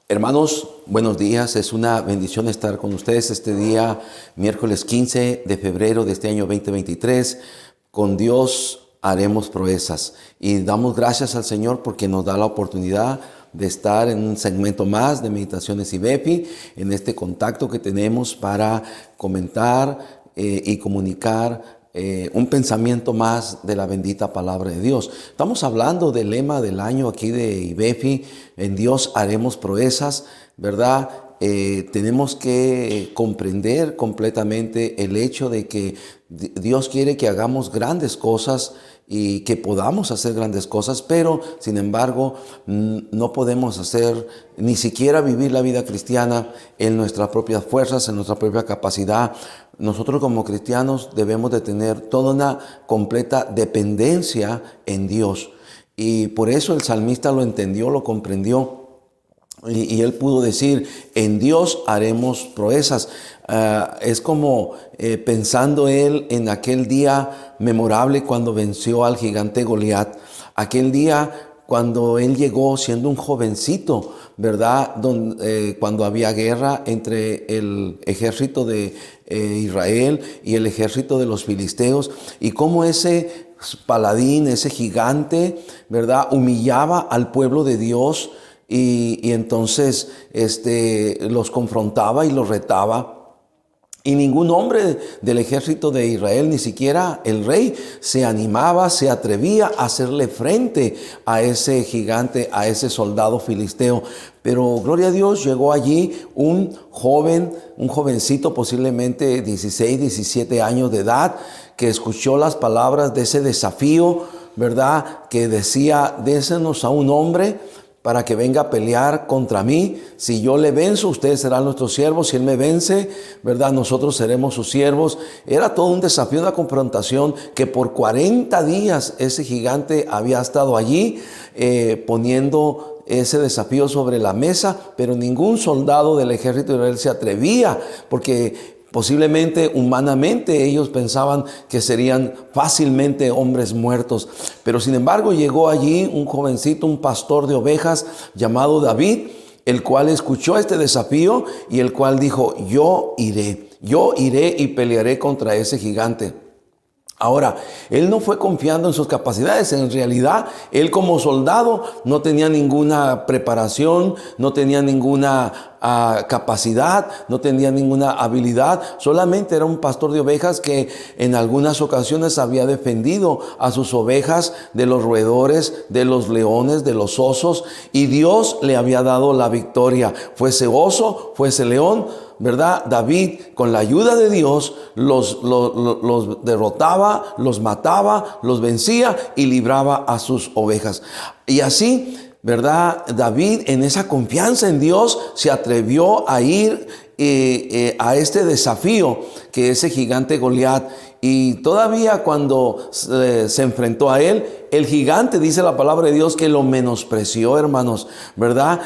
Hermanos, buenos días. Es una bendición estar con ustedes este día, miércoles 15 de febrero de este año 2023. Con Dios haremos proezas y damos gracias al Señor porque nos da la oportunidad de estar en un segmento más de Meditaciones IBEPI, en este contacto que tenemos para comentar y comunicar un pensamiento más de la bendita palabra de Dios. Estamos hablando del lema del año aquí de IBEPI: en Dios haremos proezas, ¿verdad? Tenemos que comprender completamente el hecho de que Dios quiere que hagamos grandes cosas y que podamos hacer grandes cosas, pero sin embargo no podemos hacer ni siquiera vivir la vida cristiana en nuestras propias fuerzas, en nuestra propia capacidad. Nosotros como cristianos debemos de tener toda una completa dependencia en Dios, y por eso el salmista lo entendió, lo comprendió. Y él pudo decir: en Dios haremos proezas. Es como pensando él en aquel día memorable cuando venció al gigante Goliat. Aquel día cuando él llegó siendo un jovencito, ¿verdad? Cuando había guerra entre el ejército de Israel y el ejército de los filisteos. Y cómo ese paladín, ese gigante, ¿verdad?, humillaba al pueblo de Dios. Y entonces los confrontaba y los retaba. Y ningún hombre del ejército de Israel, ni siquiera el rey, se animaba, se atrevía a hacerle frente a ese gigante, a ese soldado filisteo. Pero gloria a Dios, llegó allí un jovencito, posiblemente 16, 17 años de edad, que escuchó las palabras de ese desafío, ¿verdad?, que decía: désenos a un hombre para que venga a pelear contra mí. Si yo le venzo, ustedes serán nuestros siervos. Si él me vence, ¿verdad?, nosotros seremos sus siervos. Era todo un desafío, una confrontación que por 40 días ese gigante había estado allí poniendo ese desafío sobre la mesa, pero ningún soldado del ejército de Israel se atrevía, porque posiblemente humanamente ellos pensaban que serían fácilmente hombres muertos. Pero sin embargo llegó allí un jovencito, un pastor de ovejas llamado David, el cual escuchó este desafío y el cual dijo: yo iré y pelearé contra ese gigante. Ahora, él no fue confiando en sus capacidades. En realidad, él como soldado no tenía ninguna preparación, no tenía ninguna capacidad, no tenía ninguna habilidad. Solamente era un pastor de ovejas que en algunas ocasiones había defendido a sus ovejas de los roedores, de los leones, de los osos, y Dios le había dado la victoria. Fuese oso, fuese león, ¿verdad? David, con la ayuda de Dios, los derrotaba, los mataba, los vencía y libraba a sus ovejas. Y así, ¿verdad?, David, en esa confianza en Dios, se atrevió a ir a este desafío que ese gigante Goliat. Y todavía cuando se enfrentó a él, el gigante, dice la palabra de Dios, que lo menospreció, hermanos, ¿verdad?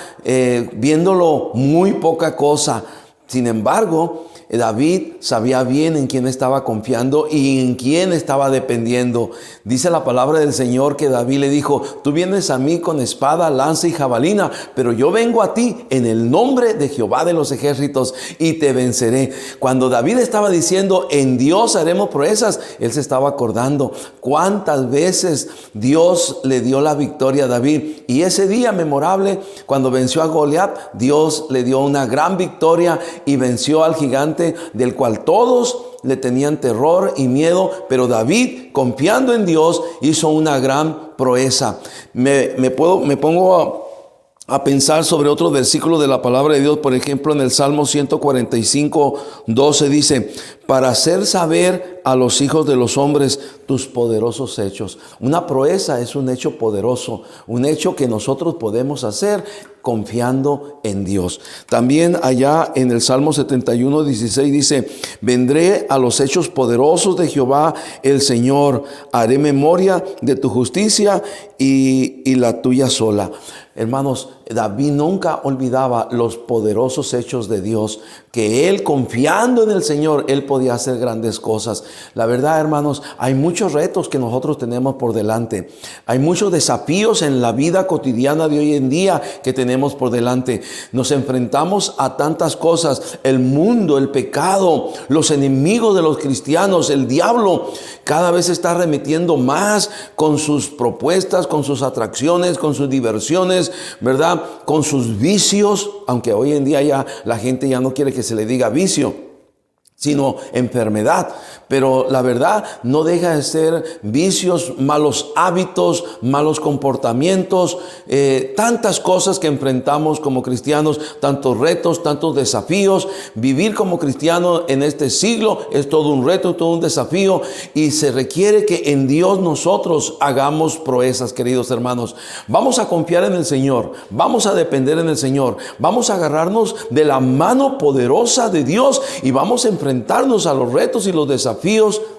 Viéndolo muy poca cosa. Sin embargo, David sabía bien en quién estaba confiando y en quién estaba dependiendo. Dice la palabra del Señor que David le dijo: tú vienes a mí con espada, lanza y jabalina, pero yo vengo a ti en el nombre de Jehová de los ejércitos y te venceré. Cuando David estaba diciendo: en Dios haremos proezas, él se estaba acordando cuántas veces Dios le dio la victoria a David. Y ese día memorable, cuando venció a Goliat, Dios le dio una gran victoria y venció al gigante del cual todos le tenían terror y miedo, pero David, confiando en Dios, hizo una gran proeza. Me pongo a pensar sobre otro versículo de la palabra de Dios. Por ejemplo, en el Salmo 145, 12 dice: para hacer saber a los hijos de los hombres tus poderosos hechos. Una proeza es un hecho poderoso, un hecho que nosotros podemos hacer confiando en Dios. También allá en el Salmo 71, 16 dice: vendré a los hechos poderosos de Jehová el Señor, haré memoria de tu justicia y la tuya sola. Hermanos, David nunca olvidaba los poderosos hechos de Dios, que él, confiando en el Señor, él podía hacer grandes cosas. La verdad, hermanos, hay muchos retos que nosotros tenemos por delante. Hay muchos desafíos en la vida cotidiana de hoy en día que tenemos por delante. Nos enfrentamos a tantas cosas. El mundo, el pecado, los enemigos de los cristianos, el diablo, cada vez está arremetiendo más con sus propuestas, con sus atracciones, con sus diversiones, ¿verdad? Con sus vicios, aunque hoy en día ya la gente ya no quiere que se le diga vicio, sino enfermedad. Pero la verdad no deja de ser vicios, malos hábitos, malos comportamientos, tantas cosas que enfrentamos como cristianos, tantos retos, tantos desafíos. Vivir como cristiano en este siglo es todo un reto, todo un desafío, y se requiere que en Dios nosotros hagamos proezas, queridos hermanos. Vamos a confiar en el Señor, vamos a depender en el Señor, vamos a agarrarnos de la mano poderosa de Dios y vamos a enfrentarnos a los retos y los desafíos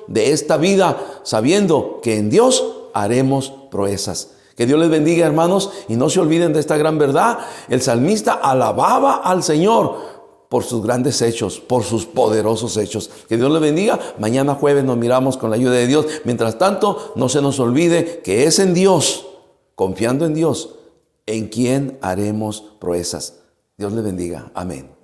de esta vida, sabiendo que en Dios haremos proezas. Que Dios les bendiga, hermanos, y no se olviden de esta gran verdad. El salmista alababa al Señor por sus grandes hechos, por sus poderosos hechos. Que Dios les bendiga. Mañana jueves nos miramos con la ayuda de Dios. Mientras tanto, no se nos olvide que es en Dios, confiando en Dios, en quien haremos proezas. Dios les bendiga. Amén.